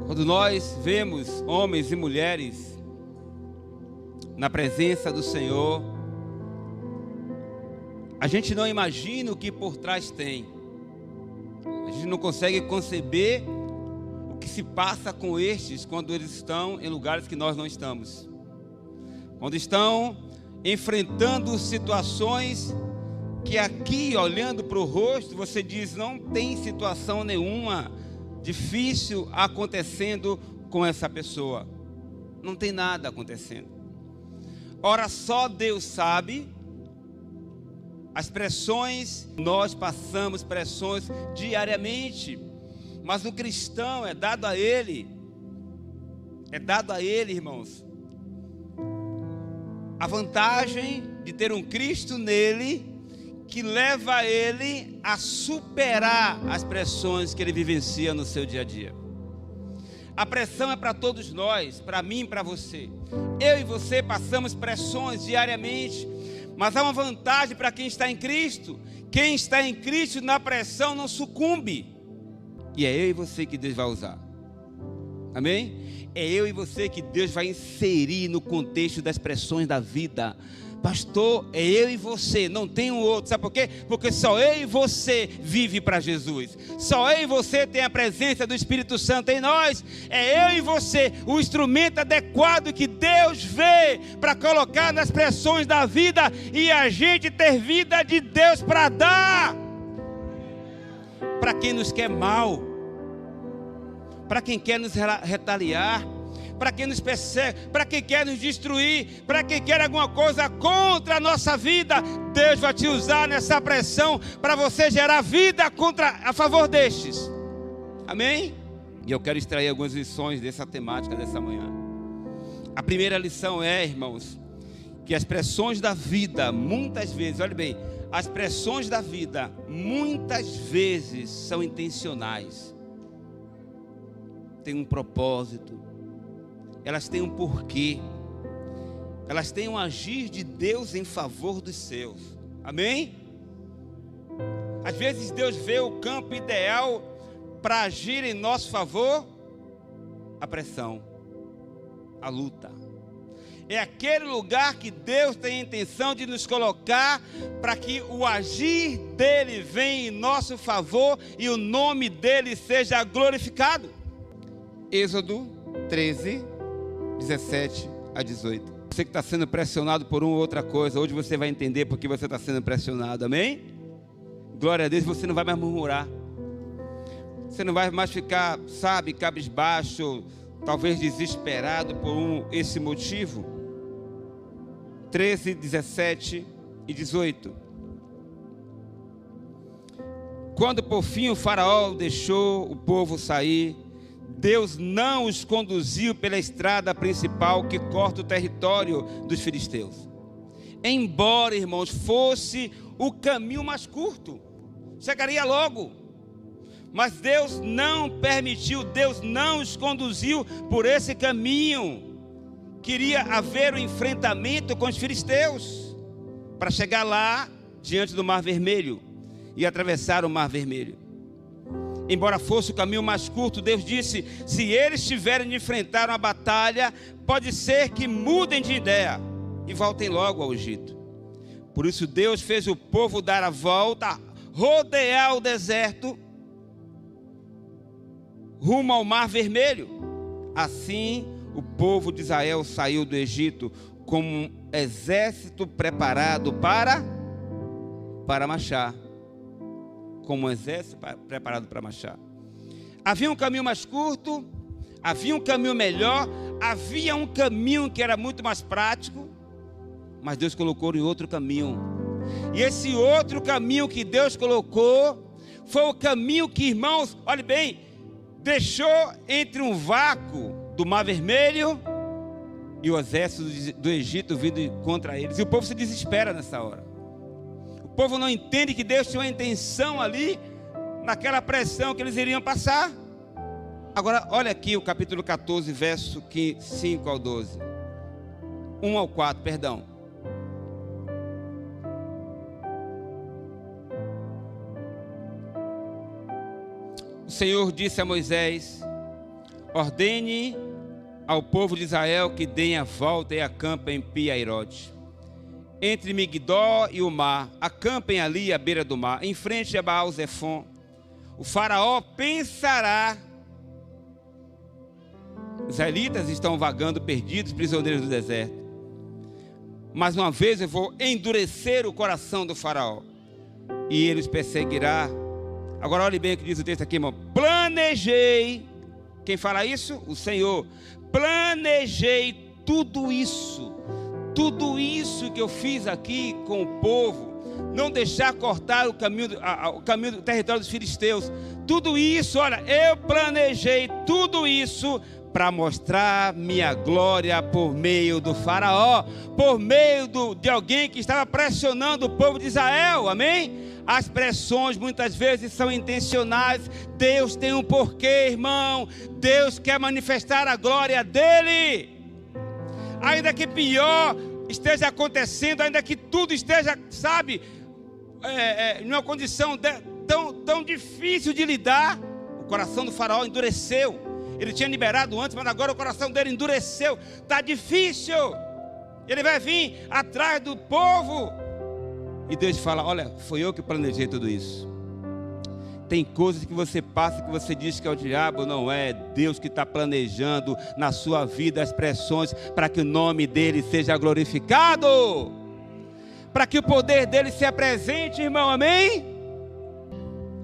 Quando nós vemos homens e mulheres na presença do Senhor, a gente não imagina o que por trás tem. A gente não consegue conceber o que se passa com estes quando eles estão em lugares que nós não estamos. Quando estão enfrentando situações que aqui, olhando para o rosto, você diz, não tem situação nenhuma difícil acontecendo com essa pessoa. Não tem nada acontecendo. Ora, só Deus sabe as pressões. Nós passamos pressões diariamente, mas o cristão é dado a ele, irmãos, a vantagem de ter um Cristo nele, que leva ele a superar as pressões que ele vivencia no seu dia a dia. A pressão é para todos nós, para mim e para você. Eu e você passamos pressões diariamente, mas há uma vantagem para quem está em Cristo. Quem está em Cristo na pressão não sucumbe. E é eu e você que Deus vai usar. Amém? É eu e você que Deus vai inserir no contexto das pressões da vida. Pastor, é eu e você, não tem um outro. Sabe por quê? Porque só eu e você vive para Jesus. Só eu e você tem a presença do Espírito Santo em nós. É eu e você o instrumento adequado que Deus vê para colocar nas pressões da vida e a gente ter vida de Deus para dar. Para quem nos quer mal, para quem quer nos retaliar, para quem nos persegue, para quem quer nos destruir, para quem quer alguma coisa contra a nossa vida, Deus vai te usar nessa pressão para você gerar vida a favor destes. Amém? E eu quero extrair algumas lições dessa temática dessa manhã. A primeira lição é, irmãos, que as pressões da vida, muitas vezes, olha bem, as pressões da vida, muitas vezes são intencionais. Tem um propósito. Elas têm um porquê. Elas têm um agir de Deus em favor dos seus. Amém? Às vezes Deus vê o campo ideal para agir em nosso favor. A pressão, a luta. É aquele lugar que Deus tem a intenção de nos colocar para que o agir dele venha em nosso favor e o nome dele seja glorificado. Êxodo 13, 17 a 18. Você que está sendo pressionado por uma ou outra coisa, hoje você vai entender porque você está sendo pressionado, amém? Glória a Deus, você não vai mais murmurar. Você não vai mais ficar, cabisbaixo, talvez desesperado por esse motivo. 13, 17 e 18. Quando por fim o faraó deixou o povo sair, Deus não os conduziu pela estrada principal que corta o território dos filisteus. Embora, irmãos, fosse o caminho mais curto, chegaria logo. Mas Deus não permitiu, Deus não os conduziu por esse caminho. Queria haver um enfrentamento com os filisteus, para chegar lá diante do Mar Vermelho e atravessar o Mar Vermelho. Embora fosse o caminho mais curto, Deus disse, se eles tiverem de enfrentar uma batalha, pode ser que mudem de ideia e voltem logo ao Egito. Por isso Deus fez o povo dar a volta, rodear o deserto, rumo ao Mar Vermelho. Assim, o povo de Israel saiu do Egito como um exército preparado para marchar. Como um exército preparado para marchar. Havia um caminho mais curto, havia um caminho melhor, havia um caminho que era muito mais prático, mas Deus colocou em outro caminho. E esse outro caminho que Deus colocou foi o caminho que, irmãos, olhe bem, deixou entre um vácuo do Mar Vermelho e o exército do Egito vindo contra eles. E o povo se desespera nessa hora. O povo não entende que Deus tinha uma intenção ali, naquela pressão que eles iriam passar. Agora, olha aqui o capítulo 14, verso 5 ao 12. 1 ao 4, perdão. O Senhor disse a Moisés: ordene ao povo de Israel que deem a volta e acampem em Pi-Hahirote, entre Migdó e o mar. Acampem ali à beira do mar, em frente a Baal-Zefon. O faraó pensará: os israelitas estão vagando perdidos, prisioneiros do deserto. Mais uma vez eu vou endurecer o coração do faraó, e ele os perseguirá. Agora olhe bem o que diz o texto aqui, irmão. Planejei. Quem fala isso? O Senhor. Planejei tudo isso que eu fiz aqui com o povo, não deixar cortar o caminho do território dos filisteus. Tudo isso, olha, eu planejei tudo isso para mostrar minha glória por meio do faraó, por meio de alguém que estava pressionando o povo de Israel, amém? As pressões muitas vezes são intencionais. Deus tem um porquê, irmão. Deus quer manifestar a glória dele. Ainda que pior esteja acontecendo, ainda que tudo esteja, sabe, numa condição tão difícil de lidar, o coração do faraó endureceu. Ele tinha liberado antes, mas agora o coração dele endureceu. Está difícil. Ele vai vir atrás do povo. E Deus fala: olha, foi eu que planejei tudo isso. Tem coisas que você passa, que você diz que é o diabo. Não é Deus que está planejando na sua vida as pressões para que o nome dele seja glorificado, para que o poder dele se apresente, irmão, amém?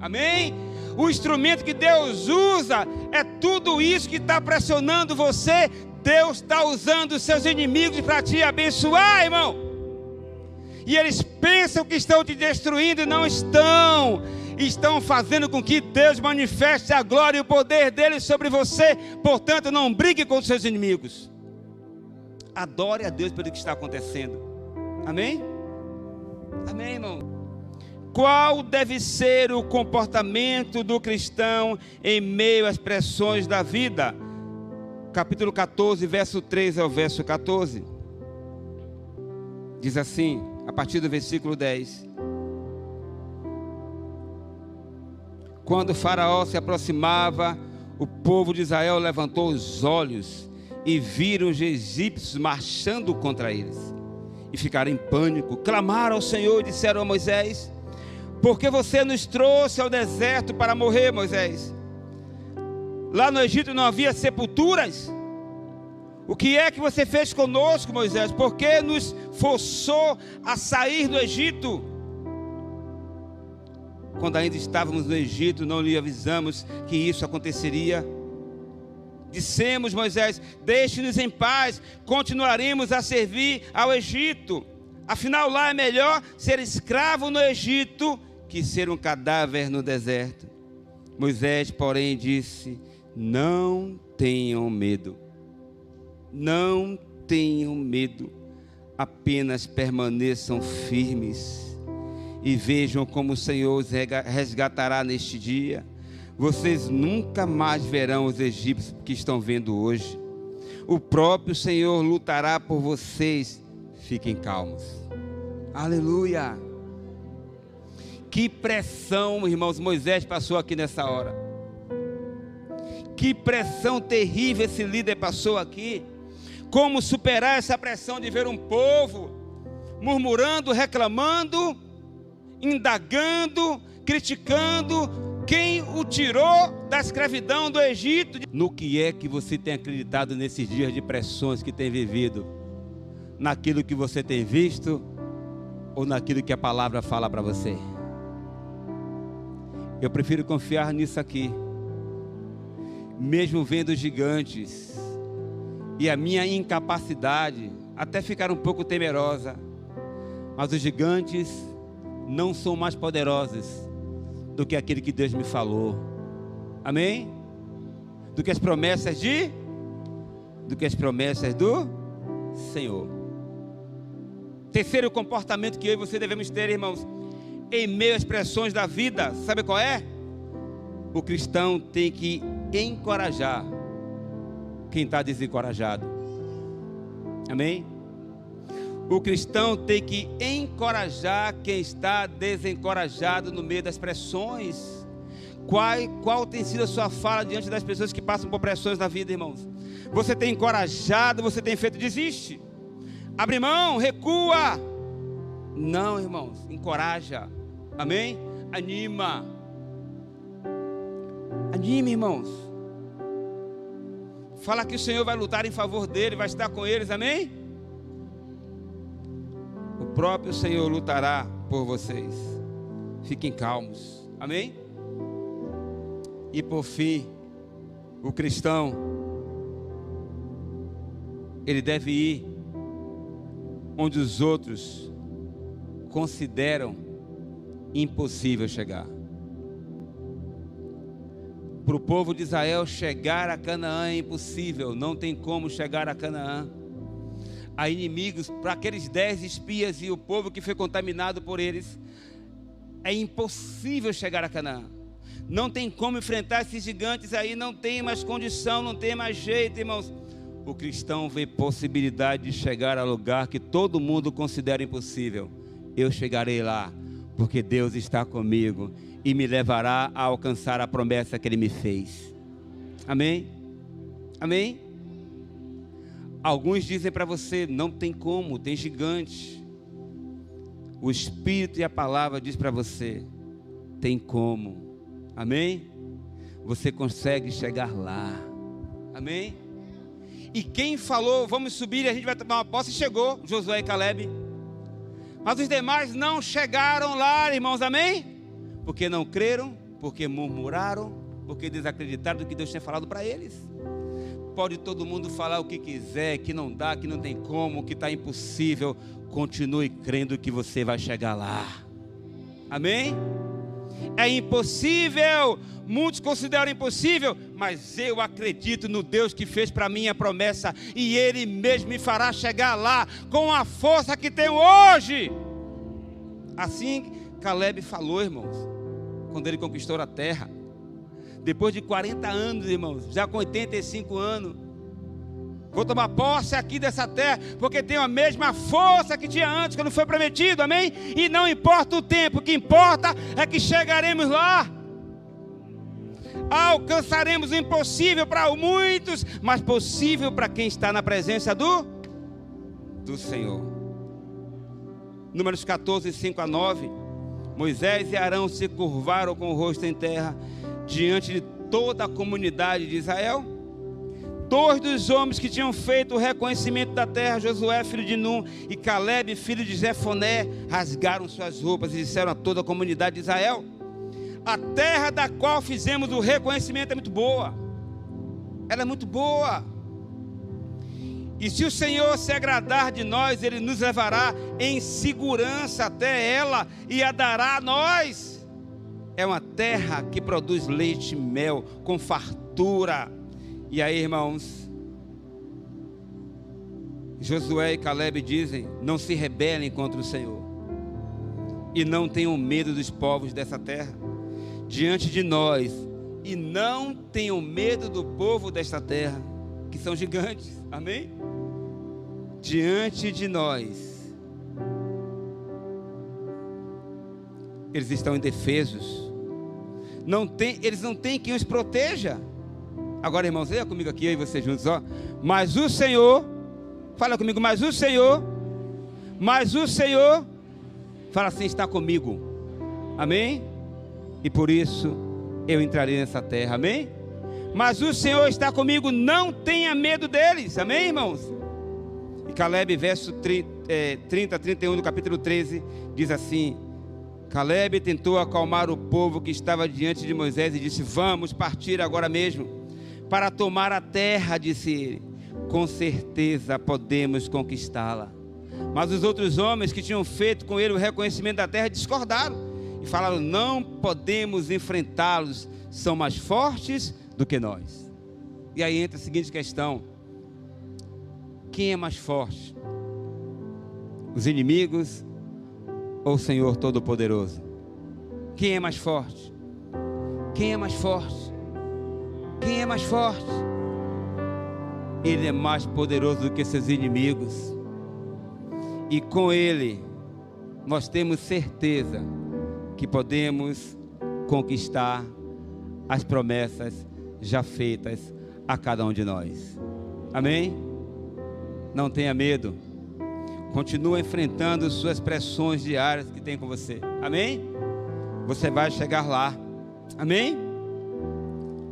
Amém? O instrumento que Deus usa é tudo isso que está pressionando você. Deus está usando os seus inimigos para te abençoar, irmão. E eles pensam que estão te destruindo e não estão. Estão fazendo com que Deus manifeste a glória e o poder dele sobre você. Portanto, não brigue com os seus inimigos. Adore a Deus pelo que está acontecendo. Amém? Amém, irmão? Qual deve ser o comportamento do cristão em meio às pressões da vida? Capítulo 14, verso 3 ao verso 14. Diz assim, a partir do versículo 10. Quando o faraó se aproximava, o povo de Israel levantou os olhos e viram os egípcios marchando contra eles. E ficaram em pânico, clamaram ao Senhor e disseram a Moisés: por que você nos trouxe ao deserto para morrer, Moisés? Lá no Egito não havia sepulturas? O que é que você fez conosco, Moisés? Por que nos forçou a sair do Egito? Quando ainda estávamos no Egito, não lhe avisamos que isso aconteceria? Dissemos, Moisés: deixe-nos em paz, continuaremos a servir ao Egito. Afinal, lá é melhor ser escravo no Egito que ser um cadáver no deserto. Moisés, porém, disse: não tenham medo. Não tenham medo. Apenas permaneçam firmes e vejam como o Senhor os resgatará neste dia. Vocês nunca mais verão os egípcios que estão vendo hoje. O próprio Senhor lutará por vocês. Fiquem calmos. Aleluia. Que pressão, irmãos, Moisés passou aqui nessa hora. Que pressão terrível esse líder passou aqui. Como superar essa pressão de ver um povo murmurando, reclamando, indagando, criticando quem o tirou da escravidão do Egito. No que é que você tem acreditado nesses dias de pressões que tem vivido? Naquilo que você tem visto ou naquilo que a palavra fala para você? Eu prefiro confiar nisso aqui, mesmo vendo gigantes e a minha incapacidade até ficar um pouco temerosa, mas os gigantes não são mais poderosos do que aquele que Deus me falou. Amém? Do que as promessas do Senhor. Terceiro comportamento que eu e você devemos ter, irmãos, em meio às pressões da vida, sabe qual é? O cristão tem que encorajar quem está desencorajado. Amém? O cristão tem que encorajar quem está desencorajado no meio das pressões. Qual tem sido a sua fala diante das pessoas que passam por pressões na vida, irmãos? Você tem encorajado, você tem feito, desiste, abre mão, recua? Não, irmãos, encoraja, amém? Anima, irmãos. Fala que o Senhor vai lutar em favor dele, vai estar com eles, amém? O próprio Senhor lutará por vocês. Fiquem calmos, amém? E por fim, o cristão, ele deve ir onde os outros consideram impossível chegar. Para o povo de Israel chegar a Canaã é impossível, não tem como chegar a Canaã. Há inimigos, para aqueles 10 espias e o povo que foi contaminado por eles, é impossível chegar a Canaã. Não tem como enfrentar esses gigantes aí, não tem mais condição, não tem mais jeito, irmãos. O cristão vê possibilidade de chegar ao lugar que todo mundo considera impossível. Eu chegarei lá, porque Deus está comigo e me levará a alcançar a promessa que Ele me fez. Amém? Amém? Alguns dizem para você, não tem como, tem gigante. O Espírito e a palavra diz para você, tem como. Amém? Você consegue chegar lá. Amém? E quem falou, vamos subir e a gente vai tomar uma posse, chegou Josué e Caleb. Mas os demais não chegaram lá, irmãos, amém? Porque não creram, porque murmuraram, porque desacreditaram do que Deus tinha falado para eles. Pode todo mundo falar o que quiser, que não dá, que não tem como, que está impossível. Continue crendo que você vai chegar lá. Amém? É impossível, muitos consideram impossível, mas eu acredito no Deus que fez para mim a promessa, e Ele mesmo me fará chegar lá, com a força que tenho hoje. Assim Caleb falou, irmãos, quando ele conquistou a terra, depois de 40 anos, irmãos, já com 85 anos, vou tomar posse aqui dessa terra, porque tenho a mesma força que tinha antes, quando foi prometido, amém? E não importa o tempo, o que importa é que chegaremos lá. Alcançaremos o impossível para muitos, mas possível para quem está na presença do Senhor. Números 14, 5 a 9. Moisés e Arão se curvaram com o rosto em terra, diante de toda a comunidade de Israel. 2 dos homens que tinham feito o reconhecimento da terra, Josué, filho de Num, e Caleb, filho de Jefoné, rasgaram suas roupas e disseram a toda a comunidade de Israel: a terra da qual fizemos o reconhecimento é muito boa. Ela é muito boa. E se o Senhor se agradar de nós, Ele nos levará em segurança até ela e a dará a nós. É uma terra que produz leite e mel com fartura. E aí, irmãos, Josué e Caleb dizem: não se rebelem contra o Senhor e não tenham medo dos povos dessa terra diante de nós, e não tenham medo do povo desta terra, que são gigantes, amém? Diante de nós, eles estão indefesos, eles não têm quem os proteja. Agora, irmãos, leia comigo aqui, eu e você juntos, ó. Mas o Senhor, fala comigo, mas o Senhor, fala assim, está comigo, amém? E por isso eu entrarei nessa terra, amém? Mas o Senhor está comigo, não tenha medo deles, amém, irmãos? E Caleb, verso 30 a 31 do capítulo 13, diz assim: Caleb tentou acalmar o povo que estava diante de Moisés e disse: vamos partir agora mesmo para tomar a terra, disse ele. Com certeza podemos conquistá-la. Mas os outros homens que tinham feito com ele o reconhecimento da terra discordaram e falaram: não podemos enfrentá-los, são mais fortes do que nós. E aí entra a seguinte questão: quem é mais forte? Os inimigos ou o Senhor Todo-Poderoso? Quem é mais forte? Quem é mais forte? Quem é mais forte? Ele é mais poderoso do que seus inimigos. E com Ele nós temos certeza que podemos conquistar as promessas já feitas a cada um de nós. Amém? Não tenha medo. Continua enfrentando suas pressões diárias que tem com você. Amém? Você vai chegar lá. Amém?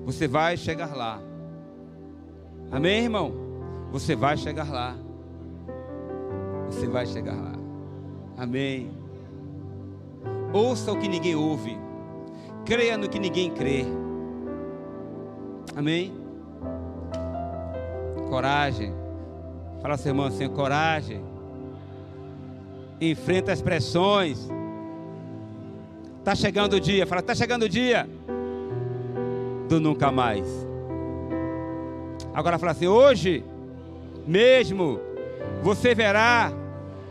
Você vai chegar lá. Amém, irmão? Você vai chegar lá. Você vai chegar lá. Amém? Ouça o que ninguém ouve. Creia no que ninguém crê. Amém? Coragem. Fala ao seu irmão assim, coragem. Enfrenta as pressões. Está chegando o dia. Fala, está chegando o dia do nunca mais. Agora fala assim, hoje mesmo você verá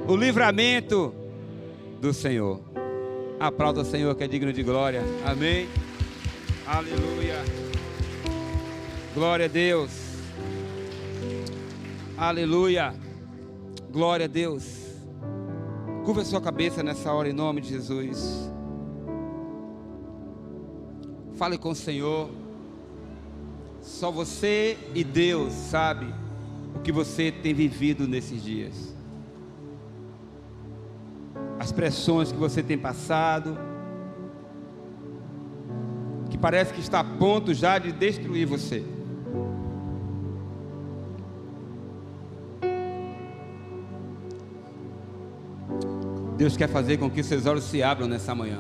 o livramento do Senhor. Aplauda o Senhor que é digno de glória. Amém. Aleluia. Glória a Deus. Aleluia. Glória a Deus. Curva a sua cabeça nessa hora em nome de Jesus. Fale com o Senhor. Só você e Deus sabe o que você tem vivido nesses dias. As pressões que você tem passado, que parece que está a ponto já de destruir você. Deus quer fazer com que seus olhos se abram nessa manhã.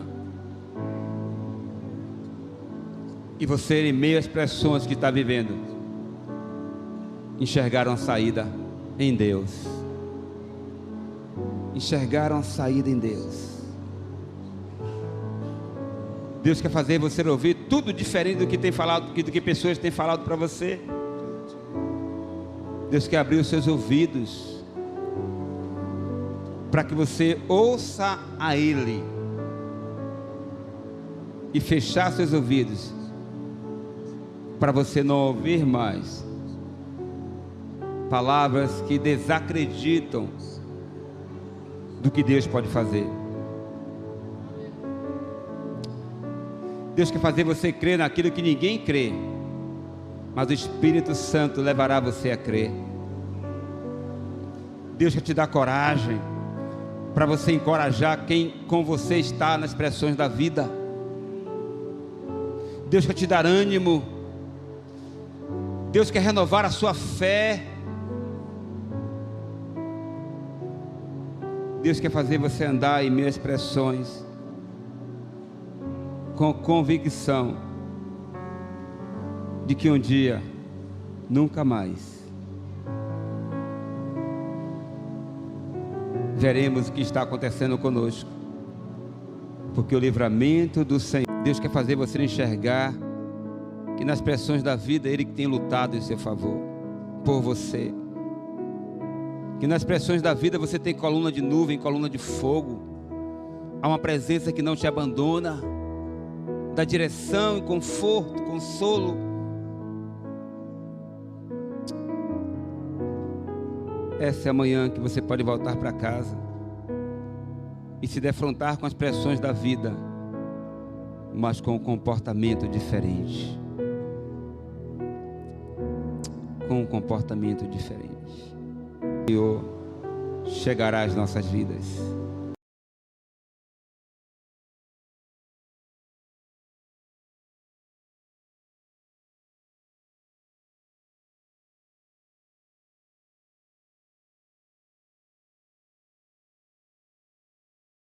E você, em meio às pressões que está vivendo, enxergaram a saída em Deus. Enxergaram a saída em Deus. Deus quer fazer você ouvir tudo diferente do que tem falado, do que pessoas têm falado para você. Deus quer abrir os seus ouvidos para que você ouça a Ele e fechar seus ouvidos para você não ouvir mais palavras que desacreditam do que Deus pode fazer. Deus quer fazer você crer naquilo que ninguém crê, mas o Espírito Santo levará você a crer. Deus quer te dar coragem para você encorajar quem com você está nas pressões da vida. Deus quer te dar ânimo. Deus quer renovar a sua fé. Deus quer fazer você andar em meio às pressões com convicção de que um dia, nunca mais, veremos o que está acontecendo conosco, porque o livramento do Senhor. Deus quer fazer você enxergar que nas pressões da vida Ele que tem lutado em seu favor, por você, que nas pressões da vida você tem coluna de nuvem, coluna de fogo, há uma presença que não te abandona, dá direção e conforto, consolo. Essa é a manhã que você pode voltar para casa e se defrontar com as pressões da vida, mas com um comportamento diferente. Com um comportamento diferente. O Senhor chegará às nossas vidas.